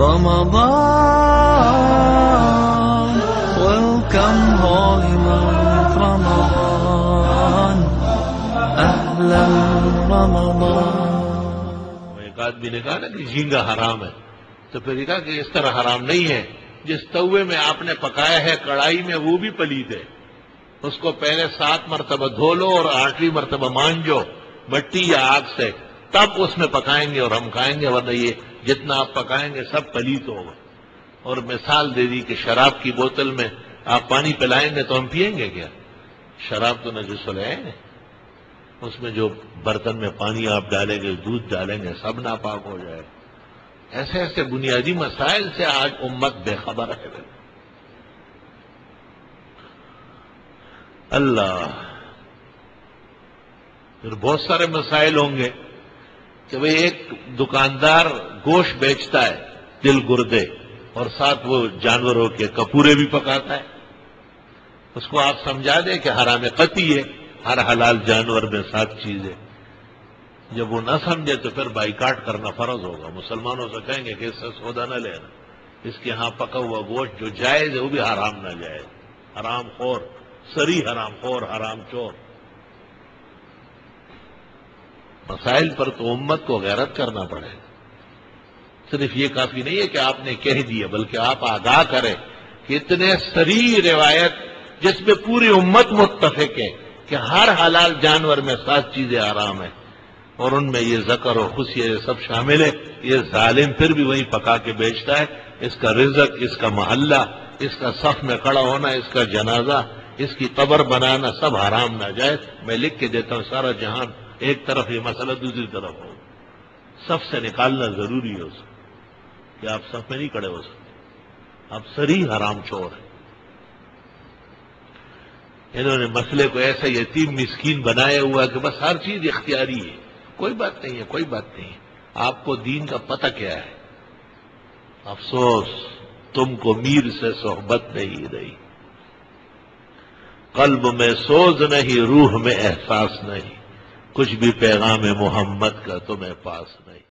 Ramadan, welcome holy month Ramadan, ahlan Ramadan. ایک آدمی نے کہا نا کہ جھینگا حرام ہے، تو پھر یہ کہا کہ اس طرح حرام نہیں ہے، جس توے میں آپ نے پکایا ہے کڑھائی میں وہ بھی پلید ہے، اس کو پہلے 7 مرتبہ دھو لو اور 8ویں مرتبہ مانجو مٹی یا آگ سے، تب اس میں پکائیں گے اور ہم کھائیں گے، ورنہ یہ جتنا آپ پکائیں گے سب پلید ہوگا۔ اور مثال دے دی کہ شراب کی بوتل میں آپ پانی پلائیں گے تو ہم پئیں گے کیا؟ شراب تو نجس ہے، اس میں جو برتن میں پانی آپ ڈالیں گے، دودھ ڈالیں گے، سب ناپاک ہو جائے۔ ایسے ایسے بنیادی مسائل سے آج امت بے خبر ہے۔ اللہ، پھر بہت سارے مسائل ہوں گے کہ بھئی ایک دکاندار گوشت بیچتا ہے، دل گردے، اور ساتھ وہ جانوروں کے کپورے بھی پکاتا ہے، اس کو آپ سمجھا دیں کہ حرام قطعی ہے، ہر حلال جانور میں 7 چیزیں۔ جب وہ نہ سمجھے تو پھر بائیکاٹ کرنا فرض ہوگا، مسلمانوں سے کہیں گے کہ اس سے سودا نہ لینا، اس کے ہاں پکا ہوا گوشت جو جائز ہے وہ بھی حرام نہ جائز، حرام خور، سری حرام خور، حرام چور۔ مسائل پر تو امت کو غیرت کرنا پڑے گا۔ صرف یہ کافی نہیں ہے کہ آپ نے کہہ دیا، بلکہ آپ آگاہ کریں کہ اتنے سری روایت جس میں پوری امت متفق ہے کہ ہر حلال جانور میں 7 چیزیں حرام ہیں، اور ان میں یہ ذکر اور خصیہ یہ سب شامل ہے۔ یہ ظالم پھر بھی وہیں پکا کے بیچتا ہے، اس کا رزق، اس کا محلہ، اس کا صف میں کھڑا ہونا، اس کا جنازہ، اس کی قبر بنانا سب حرام ناجائز۔ میں لکھ کے دیتا ہوں، سارا جہان ایک طرف یہ مسئلہ دوسری طرف ہو، صف سے نکالنا ضروری ہے اس کو، کہ آپ صف میں نہیں کھڑے ہو سکتے، آپ سری حرام چور ہیں۔ انہوں نے مسئلے کو ایسا یتیم مسکین بنایا ہوا کہ بس ہر چیز اختیاری ہے، کوئی بات نہیں ہے، کوئی بات نہیں ہے۔ آپ کو دین کا پتہ کیا ہے؟ افسوس تم کو میر سے صحبت نہیں رہی، قلب میں سوز نہیں، روح میں احساس نہیں، کچھ بھی پیغام محمد کا تمہیں پاس نہیں۔